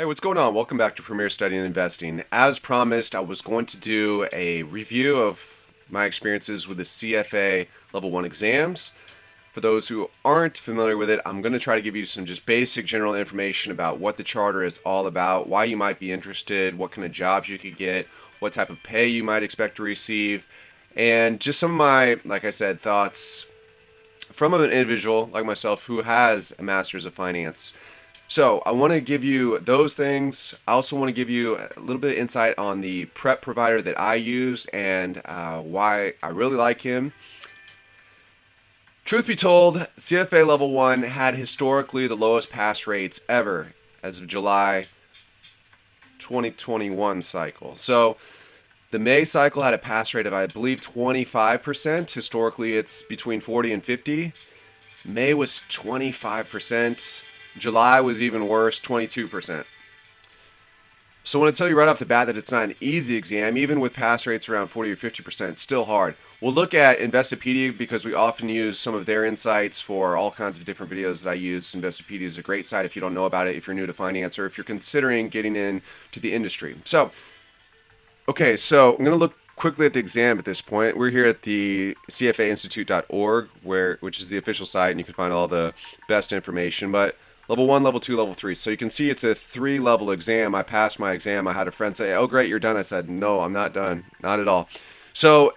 Hey, what's going on? Welcome back to Premier Study and Investing. As promised, I was going to do a review of my experiences with the CFA Level 1 exams. For those who aren't familiar with it, I'm going to try to give you some just basic general information about what the charter is all about, why you might be interested, what kind of jobs you could get, what type of pay you might expect to receive, and just some of my, like I said, thoughts from an individual like myself who has a master's of finance. So I want to give you those things. I also want to give you a little bit of insight on the prep provider that I use and why I really like him. Truth be told, CFA Level 1 had historically the lowest pass rates ever as of July 2021 cycle. So the May cycle had a pass rate of, I believe, 25%. Historically, it's between 40 and 50. May was 25%. July was even worse, 22%. So I want to tell you right off the bat that it's not an easy exam. Even with pass rates around 40 or 50%, it's still hard. We'll look at Investopedia because we often use some of their insights for all kinds of different videos that I use. Investopedia is a great site if you don't know about it, if you're new to finance, or if you're considering getting into the industry. So I'm going to look quickly at the exam at this point. We're here at the cfainstitute.org, which is the official site, and you can find all the best information. But Level 1, Level 2, Level 3. So you can see it's a 3-level exam. I passed my exam. I had a friend say, "Oh, great, you're done." I said, "No, I'm not done. Not at all." So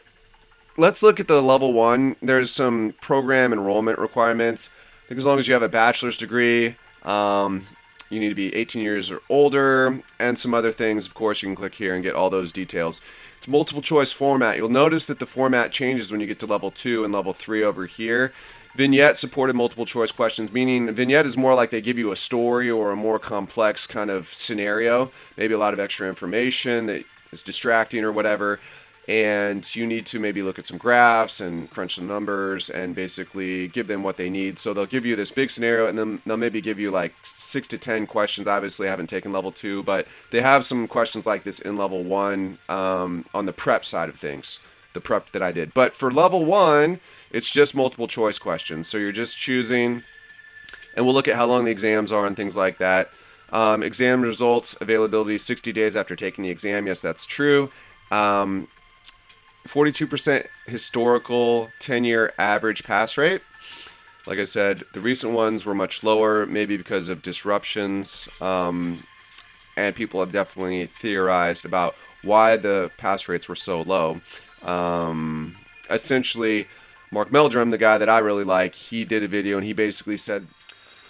let's look at the Level 1. There's some program enrollment requirements. I think as long as you have a bachelor's degree, you need to be 18 years or older, and some other things. Of course, you can click here and get all those details. It's multiple choice format. You'll notice that the format changes when you get to Level 2 and Level 3 over here. Vignette supported multiple choice questions, meaning vignette is more like they give you a story or a more complex kind of scenario, maybe a lot of extra information that is distracting or whatever, and you need to maybe look at some graphs and crunch some numbers and basically give them what they need. So they'll give you this big scenario and then they'll maybe give you like 6 to 10 questions. Obviously I haven't taken Level 2, but they have some questions like this in Level 1 on the prep side of things, the prep that I did. But for Level 1, it's just multiple choice questions. So you're just choosing, and we'll look at how long the exams are and things like that. Exam results availability 60 days after taking the exam. Yes, that's true. 42% historical 10-year average pass rate. Like I said, the recent ones were much lower, maybe because of disruptions, and people have definitely theorized about why the pass rates were so low. Essentially, Mark Meldrum, the guy that I really like, he did a video and he basically said,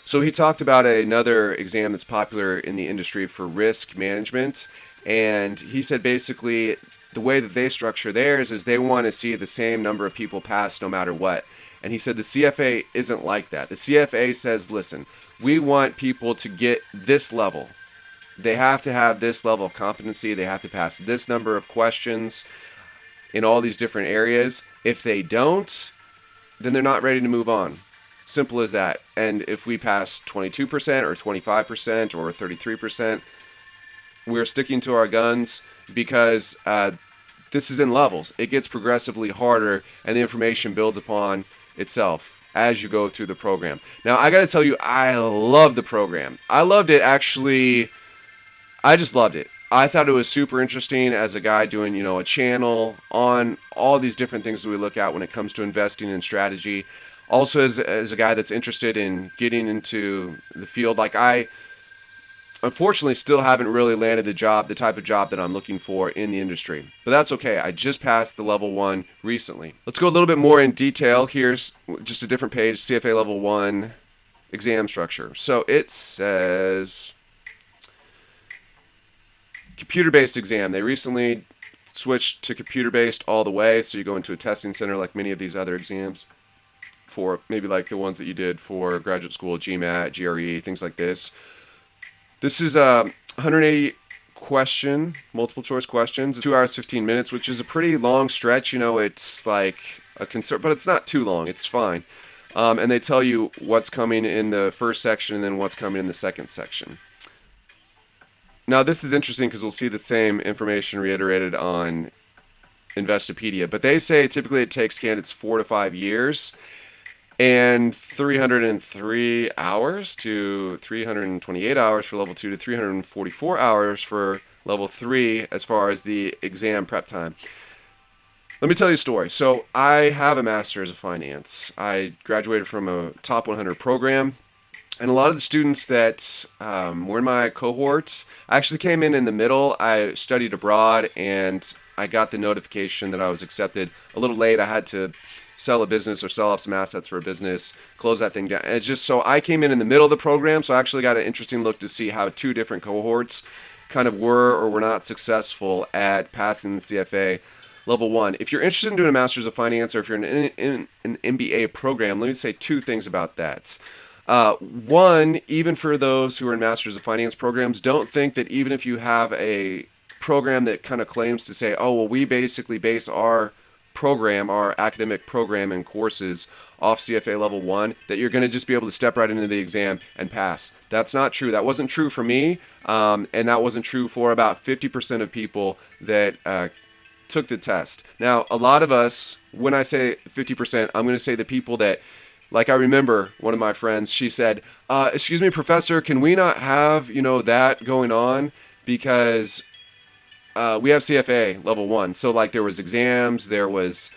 so he talked about another exam that's popular in the industry for risk management, and he said basically the way that they structure theirs is they want to see the same number of people pass no matter what. And he said the CFA isn't like that. The CFA says, listen, we want people to get this level. They have to have this level of competency. They have to pass this number of questions in all these different areas. If they don't, then they're not ready to move on. Simple as that. And if we pass 22% or 25% or 33%, we're sticking to our guns because this is in levels. It gets progressively harder and the information builds upon itself as you go through the program. Now, I got to tell you, I love the program. I loved it actually. I just loved it. I thought it was super interesting as a guy doing, a channel on all these different things that we look at when it comes to investing and strategy. Also, as a guy that's interested in getting into the field, like I, unfortunately, still haven't really landed the type of job that I'm looking for in the industry. But that's okay. I just passed the Level 1 recently. Let's go a little bit more in detail. Here's just a different page, CFA Level 1 exam structure. So it says computer-based exam. They recently switched to computer-based all the way, so you go into a testing center like many of these other exams for maybe like the ones that you did for graduate school, GMAT, GRE, things like this. This is a 180 question, multiple choice questions, 2 hours, 15 minutes, which is a pretty long stretch. It's like a concern, but it's not too long. It's fine. And they tell you what's coming in the first section and then what's coming in the second section. Now, this is interesting because we'll see the same information reiterated on Investopedia, but they say typically it takes candidates 4 to 5 years. and 303 hours to 328 hours for level 2 to 344 hours for level 3 as far as the exam prep time. Let me tell you a story. So I have a master's of finance. I graduated from a top 100 program. And a lot of the students that were in my cohort, I actually came in the middle. I studied abroad, and I got the notification that I was accepted a little late. I had to sell a business or sell off some assets for a business, close that thing down. And it's just so I came in the middle of the program, so I actually got an interesting look to see how two different cohorts kind of were or were not successful at passing the CFA level 1. If you're interested in doing a master's of finance, or if you're in an MBA program, let me say two things about that. One, even for those who are in Masters of Finance programs, don't think that even if you have a program that kind of claims to say, oh, well, we basically base our program, our academic program and courses off CFA level 1, that you're going to just be able to step right into the exam and pass. That's not true. That wasn't true for me, and that wasn't true for about 50% of people that took the test. Now, a lot of us, when I say 50%, I'm going to say the people that, like, I remember one of my friends, she said, excuse me, professor, can we not have, that going on? Because we have CFA level 1. So, like, there was exams, there was,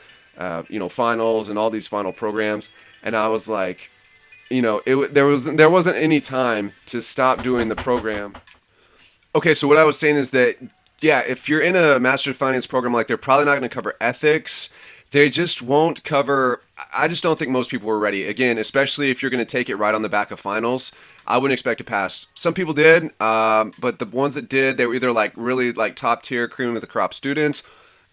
finals and all these final programs. And I was like, there wasn't any time to stop doing the program. Okay, so what I was saying is that, yeah, if you're in a Master of Finance program, like, they're probably not going to cover ethics. They just won't cover. I just don't think most people were ready. Again, especially if you're going to take it right on the back of finals, I wouldn't expect to pass. Some people did, but the ones that did, they were either like really like top tier cream of the crop students,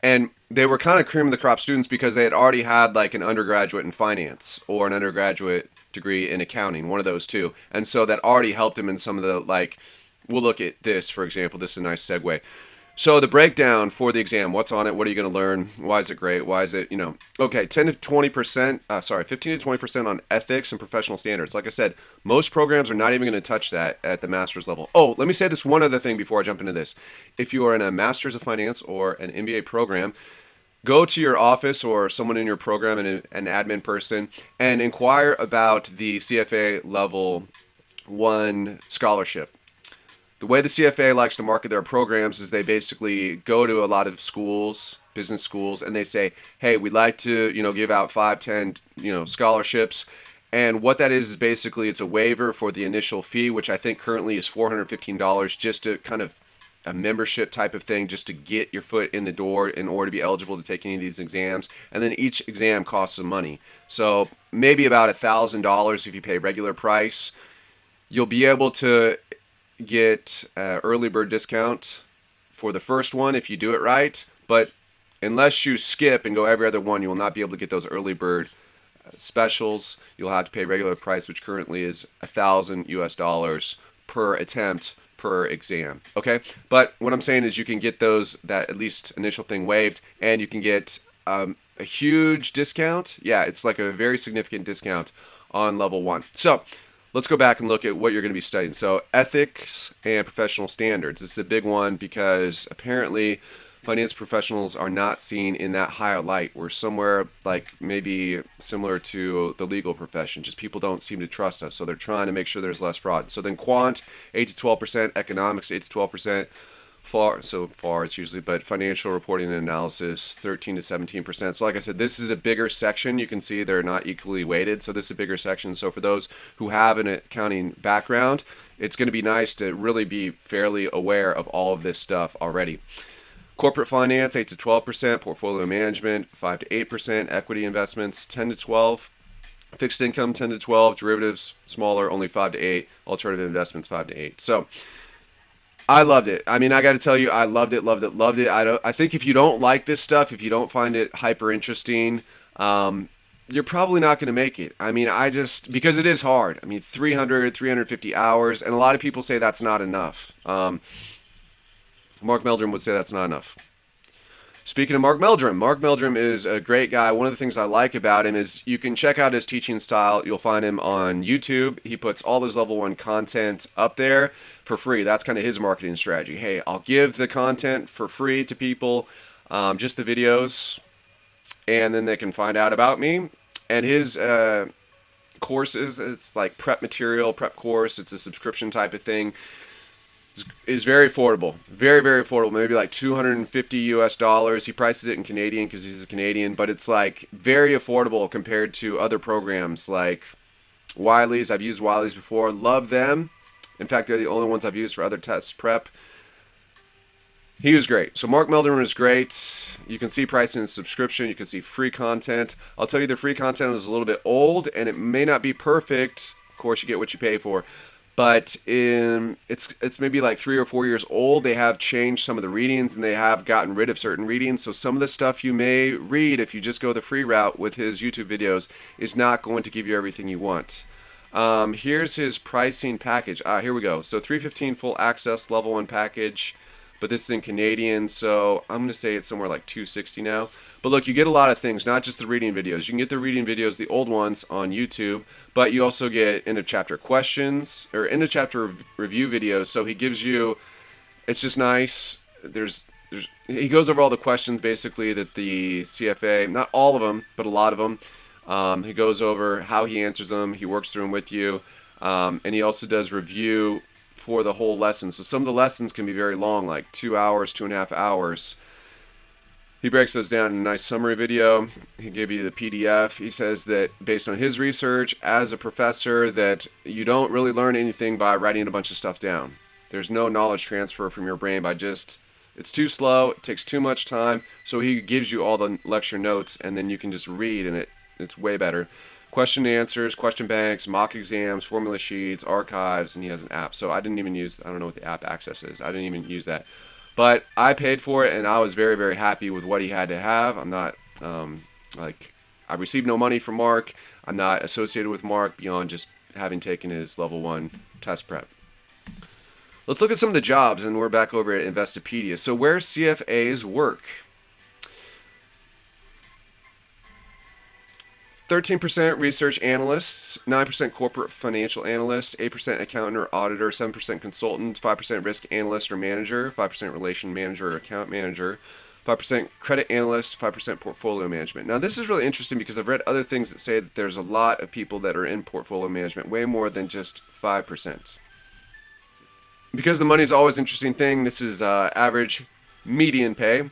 and they were kind of cream of the crop students because they had already had like an undergraduate in finance or an undergraduate degree in accounting, one of those two, and so that already helped them in some of the like. We'll look at this, for example. This is a nice segue. So the breakdown for the exam, what's on it? What are you going to learn? Why is it great? Why is it, okay, 10 to 20%, 15 to 20% on ethics and professional standards. Like I said, most programs are not even going to touch that at the master's level. Oh, let me say this one other thing before I jump into this. If you are in a master's of finance or an MBA program, go to your office or someone in your program, an admin person, and inquire about the CFA level 1 scholarship. The way the CFA likes to market their programs is they basically go to a lot of schools, business schools, and they say, hey, we'd like to, give out 5, 10, scholarships. And what that is basically it's a waiver for the initial fee, which I think currently is $415, just to kind of a membership type of thing, just to get your foot in the door in order to be eligible to take any of these exams. And then each exam costs some money. So maybe about $1,000 if you pay regular price. You'll be able to get early bird discount for the first one if you do it right, but unless you skip and go every other one, you will not be able to get those early bird specials. You'll have to pay regular price, which currently is $1,000 per attempt per exam. Okay, but what I'm saying is you can get that at least initial thing waived, and you can get a huge discount. Yeah, it's like a very significant discount on level 1. So let's go back and look at what you're going to be studying. So ethics and professional standards. This is a big one because apparently finance professionals are not seen in that high a light. We're somewhere like maybe similar to the legal profession. Just people don't seem to trust us. So they're trying to make sure there's less fraud. So then quant, 8 to 12%, economics, 8 to 12%. Far it's usually, but financial reporting and analysis 13 to 17%. So like I said, this is a bigger section. You can see they're not equally weighted, so this is a bigger section. So for those who have an accounting background, it's going to be nice to really be fairly aware of all of this stuff already. Corporate finance 8 to 12%, portfolio management 5 to 8%, equity investments 10 to 12, fixed income 10 to 12, derivatives smaller, only 5 to 8, alternative investments 5 to 8. So I loved it. I mean, I got to tell you, I loved it. I think if you don't like this stuff, if you don't find it hyper interesting, you're probably not going to make it. I mean, because it is hard. I mean, 350 hours, and a lot of people say that's not enough. Mark Meldrum would say that's not enough. Speaking of Mark Meldrum is a great guy. One of the things I like about him is you can check out his teaching style. You'll find him on YouTube. He puts all his level 1 content up there for free. That's kind of his marketing strategy. Hey, I'll give the content for free to people, just the videos, and then they can find out about me. And his courses. It's like prep material, prep course. It's a subscription type of thing. Is very affordable, very affordable. Maybe like $250 US. He prices it in Canadian because he's a Canadian, but it's like very affordable compared to other programs like Wiley's. I've used Wiley's before, love them. In fact, they're the only ones I've used for other test prep. He was great. So Mark Meldrum is great. You can see pricing and subscription. You can see free content. I'll tell you the free content is a little bit old and it may not be perfect. Of course, you get what you pay for. But it's maybe like 3 or 4 years old. They have changed some of the readings and they have gotten rid of certain readings. So some of the stuff you may read if you just go the free route with his YouTube videos is not going to give you everything you want. Here's his pricing package. Here we go. So $315 full access level 1 package. But this is in Canadian, so I'm going to say it's somewhere like $260 now. But look, you get a lot of things, not just the reading videos. You can get the reading videos, the old ones, on YouTube, but you also get end-of-chapter questions, or end-of-chapter review videos, so he gives you, it's just nice. He goes over all the questions, basically, that the CFA, not all of them, but a lot of them. He goes over how he answers them, he works through them with you, and he also does review for the whole lesson. So some of the lessons can be very long, like 2 hours, 2.5 hours. He breaks those down in a nice summary video. He gave you the PDF. He says that based on his research as a professor that you don't really learn anything by writing a bunch of stuff down. There's no knowledge transfer from your brain by just, it's too slow, it takes too much time. So he gives you all the lecture notes and then you can just read and it's way better. Question and answers, question banks, mock exams, formula sheets, archives, and he has an app. So I don't know what the app access is. I didn't even use that. But I paid for it, and I was very happy with what he had to have. I'm not, I received no money from Mark. I'm not associated with Mark beyond just having taken his level 1 test prep. Let's look at some of the jobs, and we're back over at Investopedia. So where CFAs work. 13% research analysts, 9% corporate financial analyst, 8% accountant or auditor, 7% consultant, 5% risk analyst or manager, 5% relation manager or account manager, 5% credit analyst, 5% portfolio management. Now this is really interesting because I've read other things that say that there's a lot of people that are in portfolio management, way more than just 5%. Because the money is always an interesting thing, this is average median pay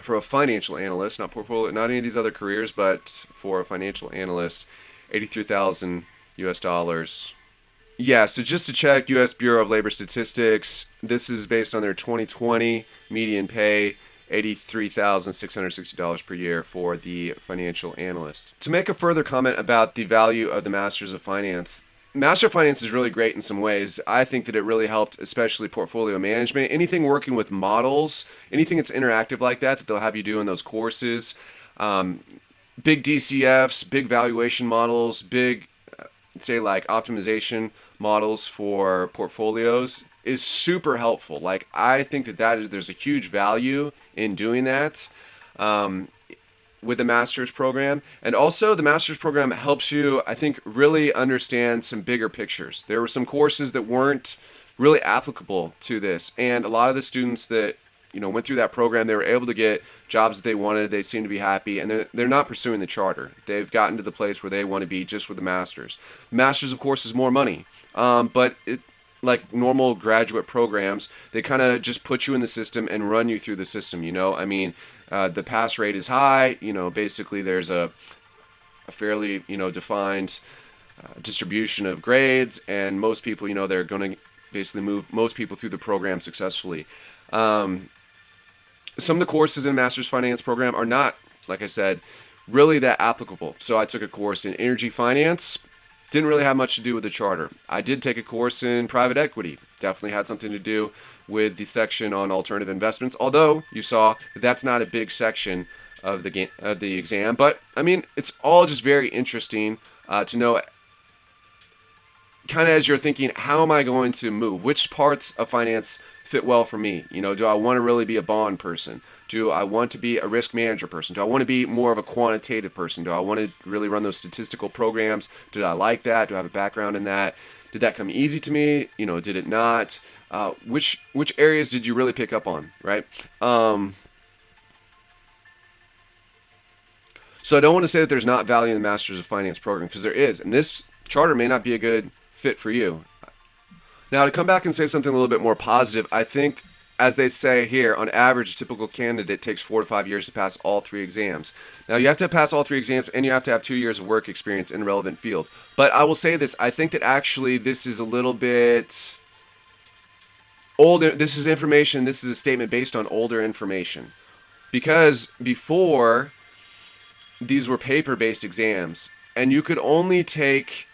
for a financial analyst, not portfolio, not any of these other careers, but for a financial analyst, $83,000 US. Yeah, so just to check, U.S. Bureau of Labor Statistics, this is based on their 2020 median pay, $83,660 per year for the financial analyst. To make a further comment about the value of the Masters of Finance, Master of Finance is really great in some ways. I think that it really helped, especially portfolio management. Anything working with models, anything that's interactive like that they'll have you do in those courses. Big DCFs, big valuation models, big, say like optimization models for portfolios is super helpful. Like I think that there's a huge value in doing that. With the master's program, and also the master's program helps you, I think, really understand some bigger pictures. There were some courses that weren't really applicable to this, and a lot of the students that went through that program, they were able to get jobs that they wanted. They seem to be happy, and they're not pursuing the charter. They've gotten to the place where they want to be just with the master's. Master's, of course, is more money, but like normal graduate programs, they kind of just put you in the system and run you through the system. I mean, the pass rate is high. Basically there's a fairly defined distribution of grades, and most people they're going to basically move most people through the program successfully. Some of the courses in Master's Finance program are not, like I said, really that applicable. So I took a course in energy finance. Didn't really have much to do with the charter. I did take a course in private equity. Definitely had something to do with the section on alternative investments. Although you saw that's not a big section of the exam. But I mean, it's all just very interesting to know. Kind of as you're thinking, how am I going to move? Which parts of finance fit well for me? Do I want to really be a bond person? Do I want to be a risk manager person? Do I want to be more of a quantitative person? Do I want to really run those statistical programs? Did I like that? Do I have a background in that? Did that come easy to me? Did it not? Which areas did you really pick up on, right? So I don't want to say that there's not value in the Masters of Finance program, because there is. And this charter may not be a good fit for you. Now, to come back and say something a little bit more positive, I think, as they say here, on average, a typical candidate takes 4 to 5 years to pass all 3 exams. Now, you have to pass all 3 exams, and you have to have 2 years of work experience in a relevant field. But I will say this, I think that actually this is a little bit older. This is information, this is a statement based on older information. Because before, these were paper-based exams, and you could only take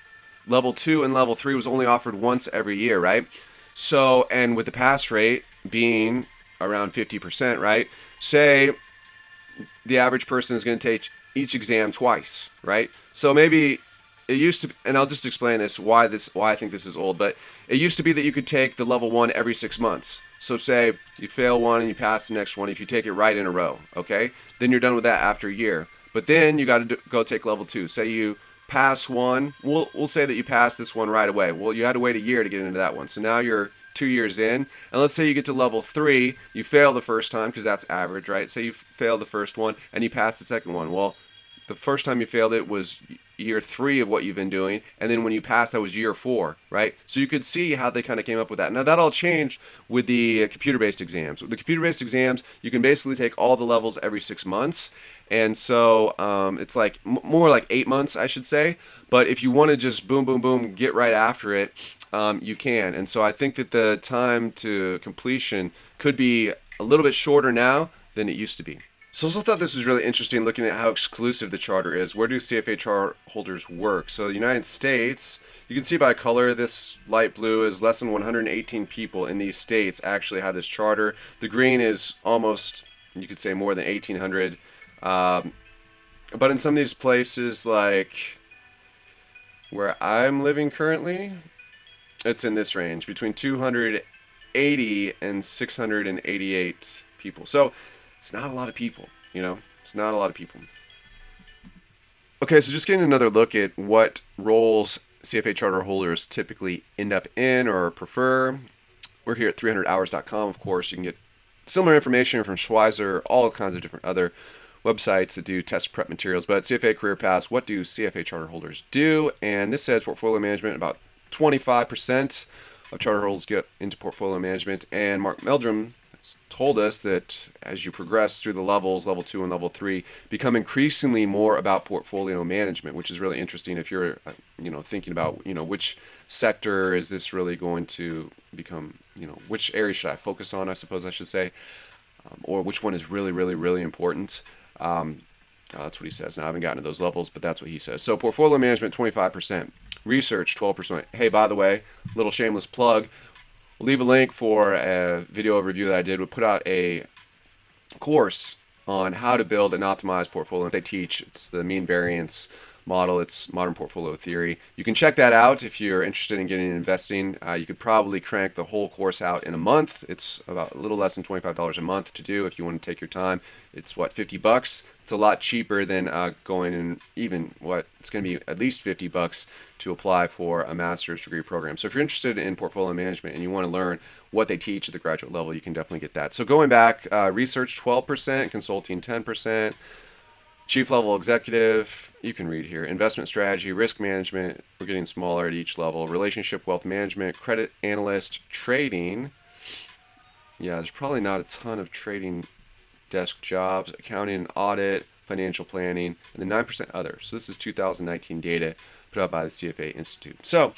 level 2 and level 3 was only offered once every year, right? So, and with the pass rate being around 50%, right? Say the average person is going to take each exam twice, right? So maybe it used to, and I'll just explain why I think this is old, but it used to be that you could take the level 1 every 6 months. So say you fail one and you pass the next one if you take it right in a row, okay? Then you're done with that after a year. But then you got to go take level 2. Say you pass one, we'll say that you pass this one right away. Well, you had to wait a year to get into that one. So now you're 2 years in, and let's say you get to level 3, you fail the first time because that's average, right? Say you fail the first one and you pass the second one. Well, the first time you failed it was year 3 of what you've been doing, and then when you passed, that was year 4, right? So you could see how they kind of came up with that. Now that all changed with the computer-based exams. With the computer-based exams, you can basically take all the levels every 6 months, and so it's like more like 8 months, I should say. But if you want to just boom, boom, boom, get right after it, you can. And so I think that the time to completion could be a little bit shorter now than it used to be. So I also thought this was really interesting looking at how exclusive the charter is. Where do CFA charter holders work? So the United States, you can see by color, this light blue is less than 118 people in these states actually have this charter. The green is almost, you could say, more than 1,800. But in some of these places, like where I'm living currently, it's in this range, between 280 and 688 people. So it's not a lot of people, it's not a lot of people. Okay, so just getting another look at what roles CFA charter holders typically end up in or prefer. We're here at 300hours.com, of course. You can get similar information from Schweizer, all kinds of different other websites that do test prep materials. But CFA Career Paths, what do CFA charter holders do? And this says portfolio management, about 25% of charter holders get into portfolio management. And Mark Meldrum told us that as you progress through the levels, level 2 and level 3, become increasingly more about portfolio management, which is really interesting if you're, thinking about, which sector is this really going to become, which area should I focus on, I suppose I should say, or which one is really, really, really important. That's what he says. Now, I haven't gotten to those levels, but that's what he says. So portfolio management, 25%. Research, 12%. Hey, by the way, little shameless plug. We'll leave a link for a video overview that I did. We put out a course on how to build an optimized portfolio. They teach, it's the mean variance model. It's modern portfolio theory. You can check that out if you're interested in getting investing. You could probably crank the whole course out in a month. It's about a little less than $25 a month to do if you want to take your time. It's $50. It's a lot cheaper than going and it's going to be at least $50 to apply for a master's degree program. So if you're interested in portfolio management and you want to learn what they teach at the graduate level, you can definitely get that. So going back, research 12%, consulting 10%. Chief level executive, you can read here. Investment strategy, risk management, we're getting smaller at each level. Relationship, wealth management, credit analyst, trading. Yeah, there's probably not a ton of trading desk jobs. Accounting and audit, financial planning, and then 9% others. So this is 2019 data put out by the CFA Institute. So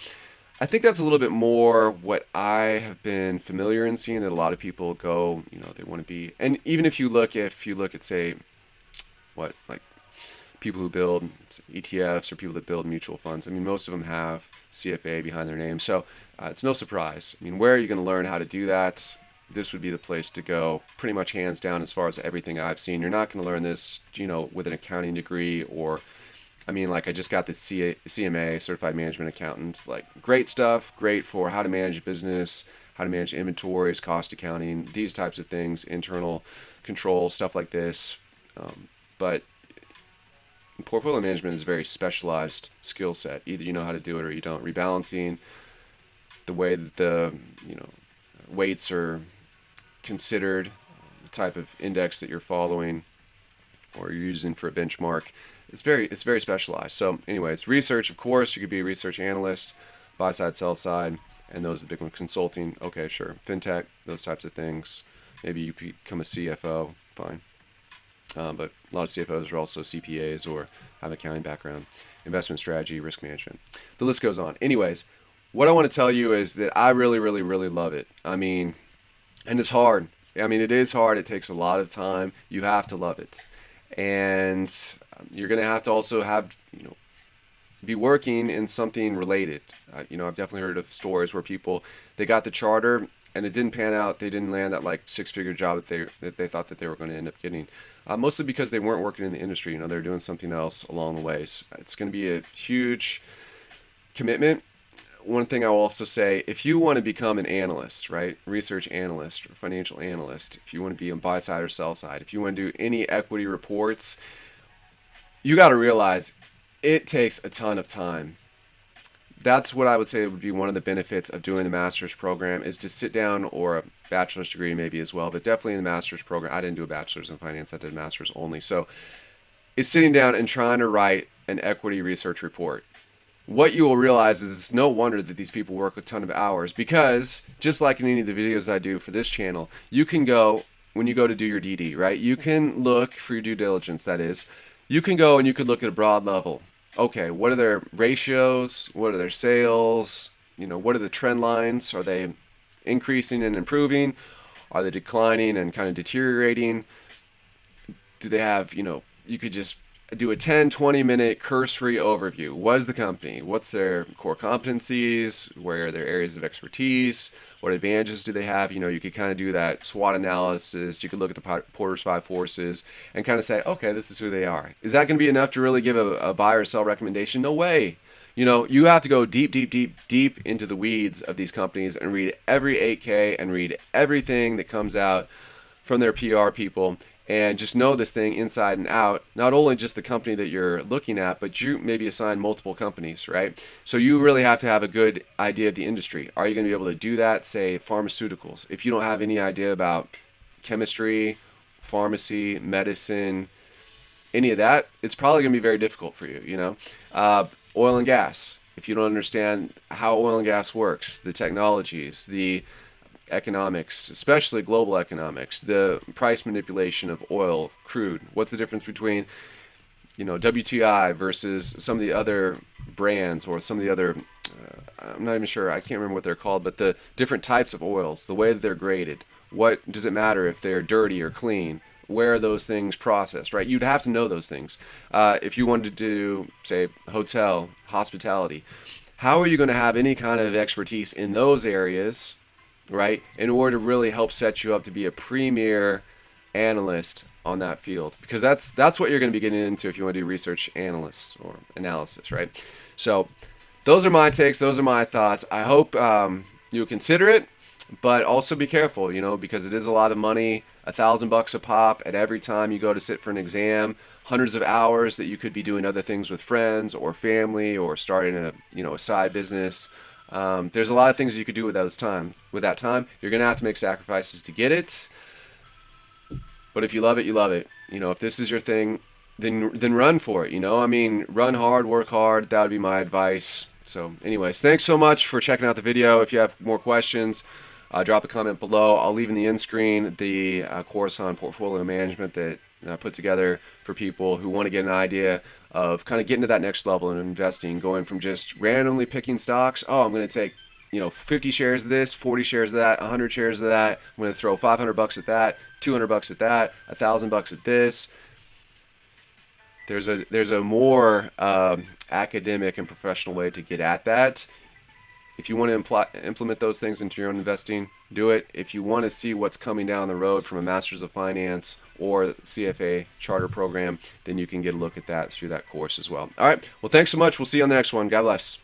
I think that's a little bit more what I have been familiar in seeing, that a lot of people go, they want to be. And even if you look at, say, like people who build ETFs or people that build mutual funds. I mean, most of them have CFA behind their name. So it's no surprise. I mean, where are you going to learn how to do that? This would be the place to go, pretty much hands down as far as everything I've seen. You're not going to learn this, with an accounting degree or, I just got the CMA, Certified Management Accountant. Like, great stuff, great for how to manage a business, how to manage inventories, cost accounting, these types of things, internal control, stuff like this. But portfolio management is a very specialized skill set. Either you know how to do it or you don't. Rebalancing, the way that the weights are considered, the type of index that you're following, or you're using for a benchmark. It's very specialized. So anyways, research, of course, you could be a research analyst, buy side, sell side, and those are the big ones. Consulting, okay, sure. Fintech, those types of things. Maybe you become a CFO, fine. But a lot of CFOs are also CPAs or have an accounting background. Investment strategy, risk management. The list goes on. Anyways, what I want to tell you is that I really, really, really love it. I mean, and it's hard. I mean, it is hard. It takes a lot of time. You have to love it. And you're going to have to also have, be working in something related. I've definitely heard of stories where people, they got the charter and it didn't pan out. They didn't land that like six-figure job that they thought that they were going to end up getting. Mostly because they weren't working in the industry. They're doing something else along the ways. It's going to be a huge commitment. One thing I will also say, if you want to become an analyst, right, research analyst or financial analyst, if you want to be on buy side or sell side, if you want to do any equity reports, you got to realize it takes a ton of time. That's what I would say would be one of the benefits of doing the master's program, is to sit down, or a bachelor's degree maybe as well, but definitely in the master's program. I didn't do a bachelor's in finance, I did a master's only. So it's sitting down and trying to write an equity research report. What you will realize is it's no wonder that these people work a ton of hours, because just like in any of the videos I do for this channel, you can go, when you go to do your DD, right, you can look for your due diligence, that is, you can go and you could look at a broad level. Okay, what are their ratios? What are their sales? What are the trend lines? Are they increasing and improving? Are they declining and kind of deteriorating? Do they have, you could just do a 10-20 minute cursory overview. What is the company? What's their core competencies? Where are their areas of expertise? What advantages do they have? You could kind of do that SWOT analysis. You could look at the Porter's 5 forces and kind of say, okay, this is who they are. Is that going to be enough to really give a buy or sell recommendation? No way. You have to go deep into the weeds of these companies and read every 8K and read everything that comes out from their PR people, and just know this thing inside and out. Not only just the company that you're looking at, but you maybe assign multiple companies, right? So you really have to have a good idea of the industry. Are you going to be able to do that, say, pharmaceuticals? If you don't have any idea about chemistry, pharmacy, medicine, any of that, it's probably going to be very difficult for you, Oil and gas. If you don't understand how oil and gas works, the technologies, the economics, especially global economics, the price manipulation of oil, crude. What's the difference between, WTI versus some of the other brands, or some of the other, I'm not even sure, I can't remember what they're called, but the different types of oils, the way that they're graded. What does it matter if they're dirty or clean? Where are those things processed, right? You'd have to know those things. If you wanted to do, say, hotel, hospitality, how are you going to have any kind of expertise in those areas, right, in order to really help set you up to be a premier analyst on that field? Because that's what you're going to be getting into if you want to do research analysts or analysis, right? So those are my takes. Those are my thoughts. I hope you'll consider it, but also be careful, because it is a lot of money. $1,000 a pop at every time you go to sit for an exam. Hundreds of hours that you could be doing other things with friends or family, or starting a side business. There's a lot of things you could do with that time. You're going to have to make sacrifices to get it. But if you love it, you love it. If this is your thing, then run for it. Run hard, work hard. That would be my advice. So anyways, thanks so much for checking out the video. If you have more questions, drop a comment below. I'll leave in the end screen the course on portfolio management that I put together for people who want to get an idea of kind of getting to that next level in investing, going from just randomly picking stocks. Oh, I'm going to take 50 shares of this, 40 shares of that, 100 shares of that. I'm going to throw $500 at that, $200 at that, $1,000 at this. There's a more academic and professional way to get at that. If you want to implement those things into your own investing, do it. If you want to see what's coming down the road from a Master's of Finance or CFA Charter program, then you can get a look at that through that course as well. All right. Well, thanks so much. We'll see you on the next one. God bless.